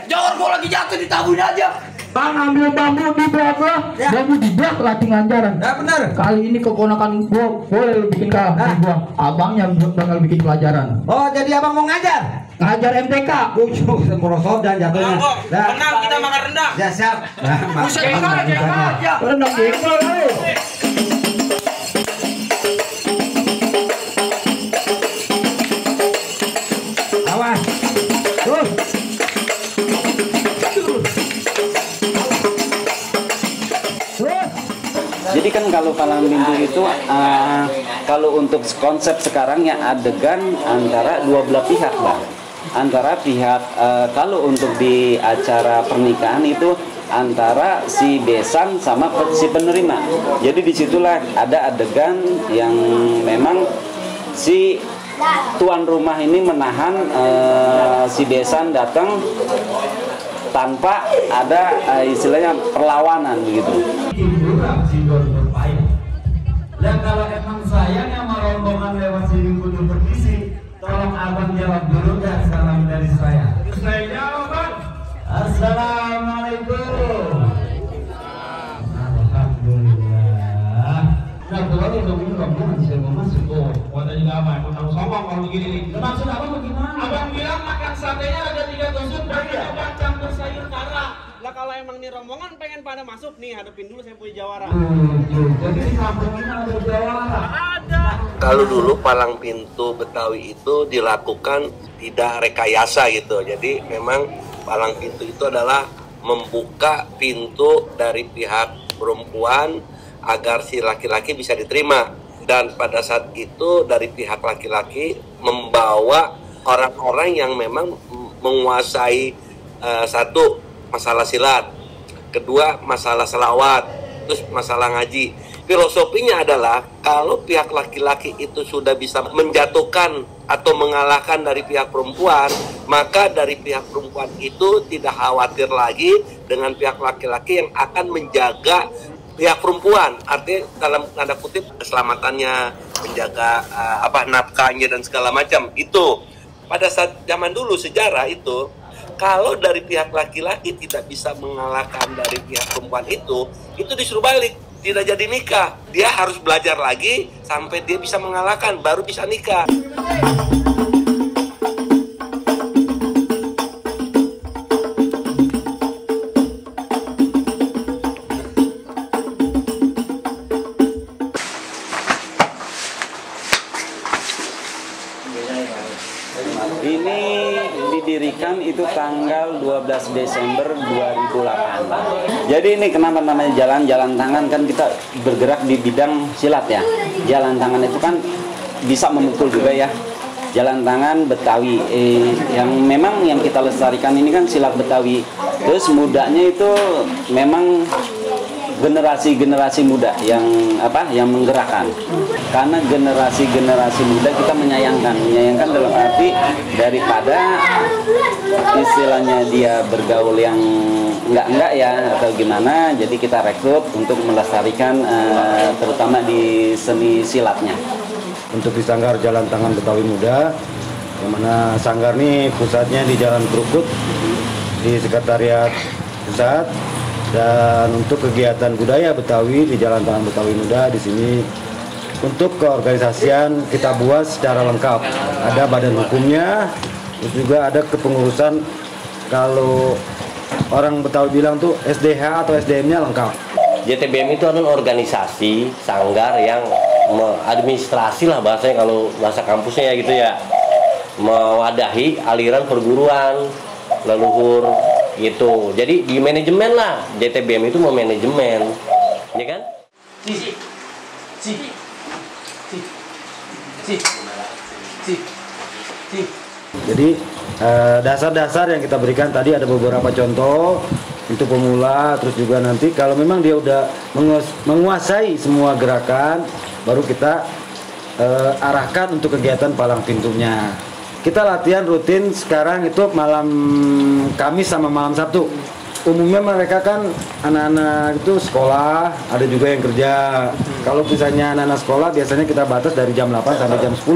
Jangan gua lagi jatuh ditabuin aja. Bang, ambil bambu di belakang, Ya. bambu di belakang latih lancaran. Ya benar. Kali ini keponakan gua boleh lu bikin kalah sama gua. Abangnya bakal bikin pelajaran. Oh, jadi abang mau ngajar? Ngajar MTK. Merosot dan jatuhnya. Menang kita makan rendang. Ya siap. Buset, aja. Rendang jengkol kali. Awas. Terus. Jadi kan kalau palang pintu itu kalau untuk konsep sekarang ya adegan antara dua belah pihak, Bang. Antara pihak kalau untuk di acara pernikahan itu antara si besan sama si penerima. Jadi disitulah ada adegan yang memang si tuan rumah ini menahan si besan datang tanpa ada istilahnya perlawanan begitu. Dan kalau emang sayang sama rombongan lewat sini kudu berisi, tolong abang jawab dulu dan salam dari saya. Saya jawab, Bang. Assalamualaikum. Alhamdulillah. Nah, kalau itu ini rombongan saya mau masuk. Oh, wadah juga apa? Emang kamu sombong kalau begini nih. Maksud abang bagaimana? Abang bilang makan satenya ada 3 tusuk dan abang campur sayur kara. Lah kalau emang nih rombongan pengen pada masuk nih, hadapin dulu saya punya jawara. Jadi di kampung ini ada jawara. Ada. Kalau dulu palang pintu Betawi itu dilakukan tidak rekayasa gitu. Jadi memang palang pintu itu adalah membuka pintu dari pihak perempuan agar si laki-laki bisa diterima. Dan pada saat itu dari pihak laki-laki membawa orang-orang yang memang menguasai satu masalah silat, kedua masalah selawat, terus masalah ngaji. Filosofinya adalah kalau pihak laki-laki itu sudah bisa menjatuhkan atau mengalahkan dari pihak perempuan, maka dari pihak perempuan itu tidak khawatir lagi dengan pihak laki-laki yang akan menjaga pihak perempuan. Artinya dalam tanda kutip keselamatannya, menjaga nafkahnya dan segala macam. Itu pada saat zaman dulu sejarah itu, kalau dari pihak laki-laki tidak bisa mengalahkan dari pihak perempuan itu disuruh balik, tidak jadi nikah. Dia harus belajar lagi sampai dia bisa mengalahkan, baru bisa nikah. Ini didirikan itu tanggal 12 Desember 2008. Jadi ini kenapa namanya jalan tangan, kan kita bergerak di bidang silat ya. Jalan tangan itu kan bisa memukul juga ya. Jalan tangan Betawi yang memang yang kita lestarikan ini kan silat Betawi. Terus mudanya itu memang generasi muda yang menggerakkan. Karena generasi muda kita menyayangkan dalam arti daripada istilahnya dia bergaul yang enggak ya atau gimana, jadi kita rekrut untuk melestarikan terutama di seni silatnya. Untuk di Sanggar Jalan Tangan Betawi Muda, yang mana Sanggar ini pusatnya di Jalan Krukut di Sekretariat Pusat, dan untuk kegiatan budaya Betawi di Jalan Tangan Betawi Muda di sini untuk keorganisasian kita buat secara lengkap. Ada badan hukumnya, terus juga ada kepengurusan. Kalau orang Betawi bilang tuh SDH atau SDM-nya lengkap. JTBM itu adalah organisasi sanggar yang administrasi lah bahasanya, kalau bahasa kampusnya ya gitu ya. mewadahi aliran perguruan leluhur gitu. Jadi di manajemen lah, JTBM itu memanajemen, ya kan? Jadi dasar-dasar yang kita berikan tadi ada beberapa contoh untuk pemula, terus juga nanti kalau memang dia udah menguasai semua gerakan, baru kita arahkan untuk kegiatan palang pintunya. Kita latihan rutin sekarang itu malam Kamis sama malam Sabtu. Umumnya mereka kan anak-anak itu sekolah, ada juga yang kerja. Kalau misalnya anak-anak sekolah biasanya kita batas dari jam 8 sampai jam 10.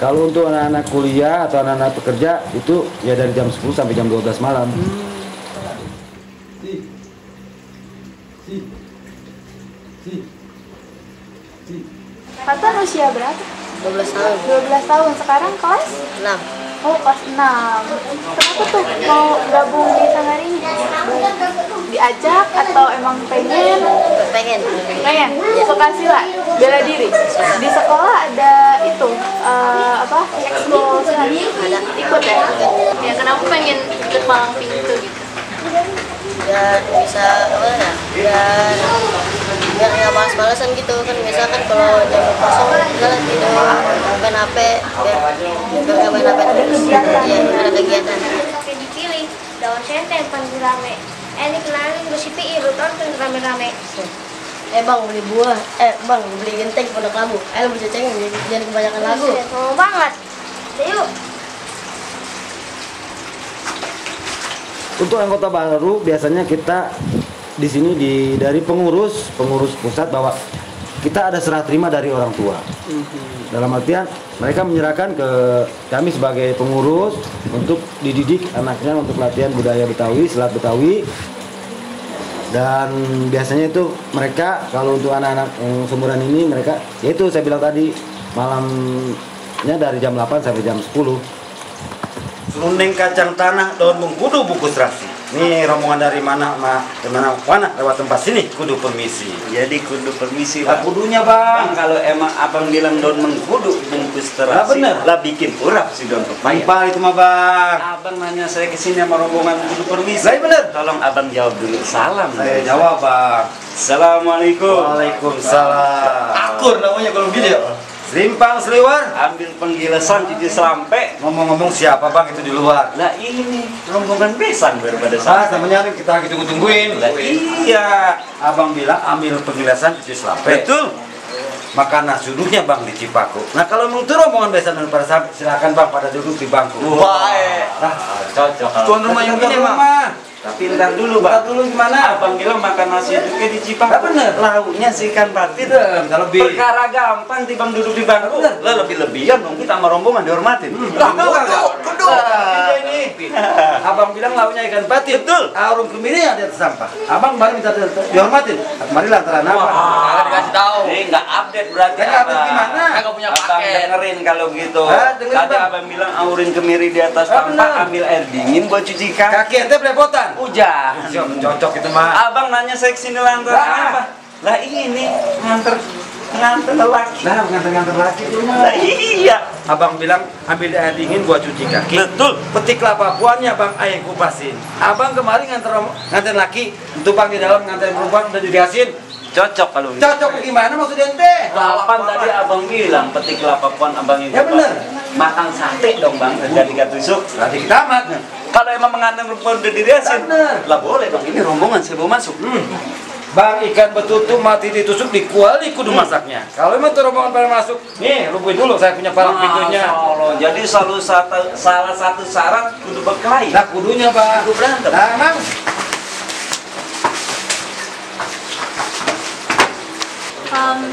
Kalau untuk anak-anak kuliah atau anak-anak pekerja itu ya dari jam 10 sampai jam 12 malam. Kata usia berapa? 12 tahun. 12 tahun. Sekarang kelas? 6. Oh, kelas 6. Kenapa tuh mau gabung di Sanggar ini? Diajak atau emang pengen? Pengen. Pengen? Suka silat? Bela diri? Di sekolah ada itu, ekskul silat? Ada. Ikut ya? Ya, kenapa pengen ikut palang pintu gitu? Biar bisa biar nggak malas-malasan gitu kan, misalkan kalau jam kosong udah tidur main HP, biar nggak main HP terus. Iya, ada kegiatan. Oke, dipilih daun senteng paling rame. Ini kenalin gue CPI, lu tonton rame-rame. Bang beli buah, bang beli genteng pondok labu. Lu beli ceceng jangan kebanyakan lagu. Mau banget. Yuk. Untuk anggota baru biasanya kita di sini dari pengurus pusat bahwa kita ada serah terima dari orang tua. Dalam artian mereka menyerahkan ke kami sebagai pengurus untuk dididik anaknya untuk latihan budaya Betawi, silat Betawi. Dan biasanya itu mereka kalau untuk anak-anak yang seumuran ini mereka yaitu saya bilang tadi malamnya dari jam 8 sampai jam 10. Serundeng kacang tanah daun mengkudu bungkus terasi. Nih rombongan dari mana mana lewat tempat sini kudu permisi. Jadi kudu permisi, Lah Bang. kudunya bang. Kalau emang abang bilang daun mengkudu bungkus terasi, Lah bener. lah bikin urap si daun pepaya. Apa itu mah bang? Abang nanya saya kesini sama rombongan kudu permisi. Lah bener. Tolong abang jawab dulu. Salam. Saya jawab bang. Assalamualaikum. Waalaikumsalam. Akur namanya kalau video. Selimpang seliwar. Ambil penggilesan cuci selampe. Ngomong-ngomong siapa bang itu di luar? Lah ini rombongan besan daripada Ah, saya. namanya kita tunggu-tungguin. Lah iya. Abang bilang ambil pengilasan cuci selampe. Betul. Makanan suduhnya bang di Cipaku. Nah kalau mau itu rombongan besan dan para sahabat silakan bang pada duduk di bangku. Baik. Nah, Cocok. tuan rumah yang ini bang. Tapi ntar dulu, Bang. Ntar dulu gimana? Abang bilang makan nasi uduknya di Cipaku. Lah bener. Lauknya si ikan patin. Bisa lebih. Perkara gampang timbang duduk di bangku. Bener. Lah lebih-lebihan dong kita sama rombongan dihormatin. Lah kudu. Ini. Abang bilang lauknya ikan patin. Betul. Arum kemiri ada di atas sampah. Abang baru minta dihormatin. Kemari lantaran apa? Jangan dikasih tahu. Ini nggak update berarti. Nggak update Abang. gimana? Nggak punya Abang paket. dengerin kalau gitu. Dengerin, Tadi Bang. abang bilang aurin kemiri di atas Ah, sampah, bener. ambil air dingin buat cuci kaki. Kaki ente belepotan. Hujan. Cocok itu mah. Abang nanya saya kesini lantaran Lah. apa? Lah ini nganter lelaki. Nah, nganter-nganter lagi itu mah. Lah iya. Abang bilang ambil air dingin buat cuci kaki. Betul. Petik kelapa buahnya bang ayah kupasin. Abang kemarin nganter laki, tumpang di dalam nganter perempuan udah dihasin. Cocok kalau gitu. Cocok gimana maksudnya ente? Kapan tadi abang bilang petik kelapa pohon abang itu? Ya bener. Makan sate dong bang, jadi gak tusuk. Tadi tamat. Kalau emang mengandung perempuan udah diriasin, Bener. lah boleh bang. Ini rombongan saya mau masuk. Bang ikan betutu mati ditusuk di kuali kudu masaknya. Kalau emang tuh rombongan pada masuk, nih rubuhin dulu saya punya palang pintunya. Masya Allah. Jadi salah satu syarat kudu berkelahi. Nah kudunya bang. Kudu berantem. Nah emang.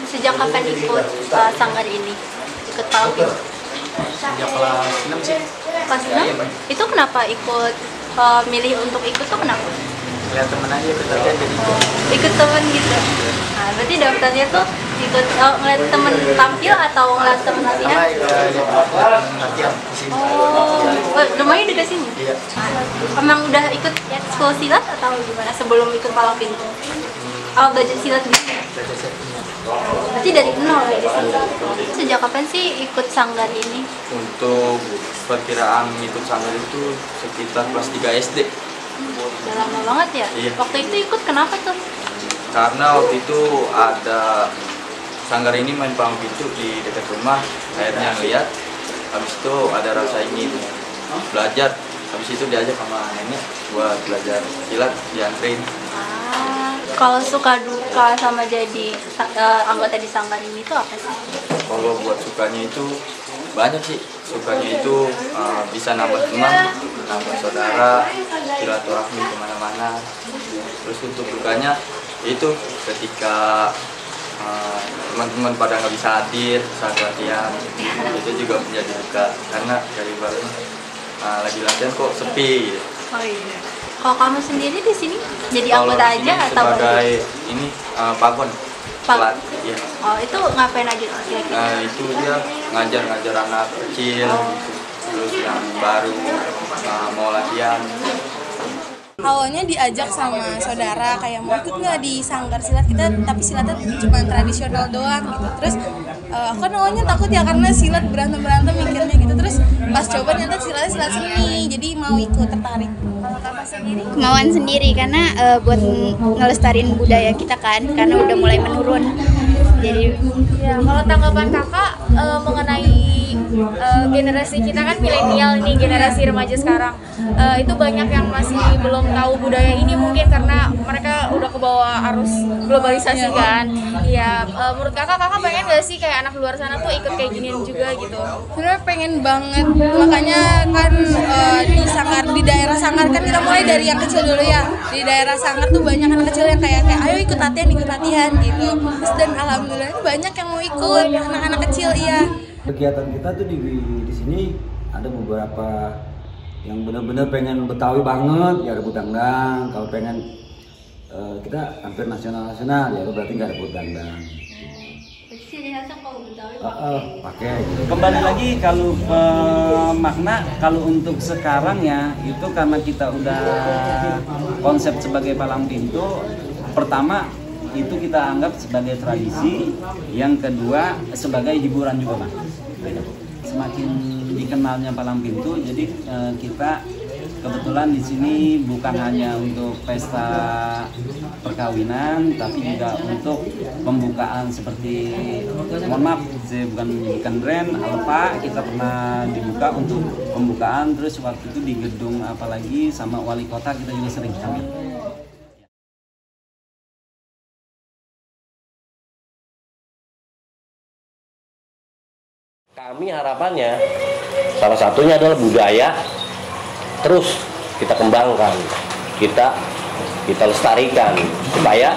Sejak kapan ikut sanggar ini? Ikut palang pintu? Sejak kelas 6 sih. Kelas 6? Itu kenapa ikut milih untuk ikut tuh kenapa? Lihat temen aja ikut latihan jadi Ikut temen gitu. Nah, berarti daftarnya tuh ikut ngeliat temen tampil atau ngeliat temen latihan? sama lihat latihan di sini. Oh, rumahnya dekat sini? Iya. Emang udah ikut ekskul silat atau gimana sebelum ikut palang pintu? Oh, belajar silat gitu? Berarti dari nol ya di sini. Sejak kapan sih ikut sanggar ini? Untuk perkiraan ikut sanggar itu sekitar kelas 3 SD. Udah lama banget ya? Iya. Waktu itu ikut kenapa tuh? Karena waktu itu ada sanggar ini main palang pintu di dekat rumah, akhirnya lihat, habis itu ada rasa ingin belajar, habis itu diajak sama nenek buat belajar silat, diantrin. Kalau suka duka sama jadi anggota di sanggar ini tuh apa sih? Kalau buat sukanya itu banyak sih. Sukanya itu bisa nambah teman, nambah saudara, silaturahmi kemana-mana. Terus untuk dukanya itu ketika teman-teman pada nggak bisa hadir saat latihan, itu juga menjadi duka karena dari baru lagi latihan kok sepi. Gitu. Oh iya. Kalau kamu sendiri di sini jadi anggota aja atau sebagai ini pagon. Pelat, ya. Oh itu ngapain aja kira-kira? Itu dia ngajar anak kecil, terus yang baru mau latihan. Awalnya diajak sama saudara kayak mau ikut nggak di sanggar silat kita, tapi silatnya cuma tradisional doang gitu. Terus aku kan awalnya takut ya karena silat berantem mikirnya gitu. Terus pas coba ternyata silatnya silat seni, jadi mau ikut, tertarik. Kalau kakak sendiri? Kemauan sendiri karena buat ngelestarin budaya kita kan, karena udah mulai menurun. Jadi ya, kalau tanggapan kakak mengenai generasi kita kan milenial nih, generasi remaja sekarang, itu banyak yang masih belum tahu budaya ini mungkin karena mereka udah kebawa arus globalisasi kan. Iya, menurut kakak pengen gak sih kayak anak luar sana tuh ikut kayak ginian juga gitu? Sebenarnya pengen banget, makanya kan di daerah sanggar kan kita mulai dari yang kecil dulu ya. Di daerah sanggar tuh banyak anak kecil yang kayak ayo ikut latihan gitu. Terus dan alhamdulillah banyak yang mau ikut, anak-anak kecil iya. Kegiatan kita tuh di sini ada beberapa yang benar-benar pengen Betawi banget, ya ada budangdang. Kalau pengen kita hampir nasional ya berarti nggak ada budangdang. Pakai. Kembali lagi kalau makna kalau untuk sekarang ya itu karena kita udah konsep sebagai palang pintu, pertama itu kita anggap sebagai tradisi, yang kedua sebagai hiburan juga, Mas. Semakin dikenalnya palang pintu, jadi kita kebetulan di sini bukan hanya untuk pesta perkawinan, tapi juga untuk pembukaan seperti, mohon maaf, saya bukan brand, Alfa, kita pernah dibuka untuk pembukaan, terus waktu itu di gedung apalagi sama wali kota kita juga sering tampil. Kami harapannya salah satunya adalah budaya terus kita kembangkan, kita lestarikan supaya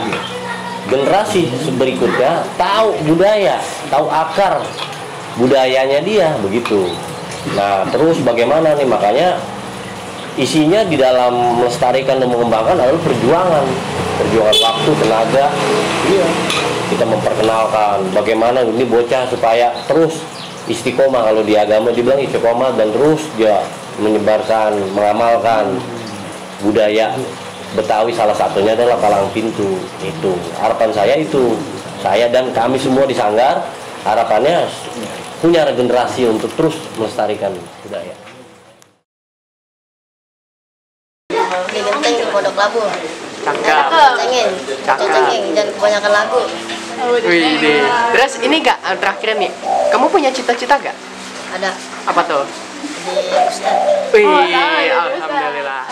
generasi berikutnya tahu budaya, tahu akar budayanya dia begitu. Nah terus bagaimana nih, makanya isinya di dalam melestarikan dan mengembangkan adalah perjuangan waktu, tenaga. Iya. Kita memperkenalkan bagaimana ini bocah supaya terus istiqomah, kalau di agama dibilang istiqomah, dan terus dia menyebarkan, mengamalkan budaya Betawi, salah satunya adalah palang pintu. Itu harapan saya, itu saya dan kami semua di sanggar harapannya punya regenerasi untuk terus melestarikan budaya. Di Genteng di Pondok Labu. Cengeng, jangan kebanyakan lagu. Wih, terus ini gak terakhir nih, kamu punya cita-cita gak? Ada. Apa tuh? Jadi Ustaz. Wih, alhamdulillah.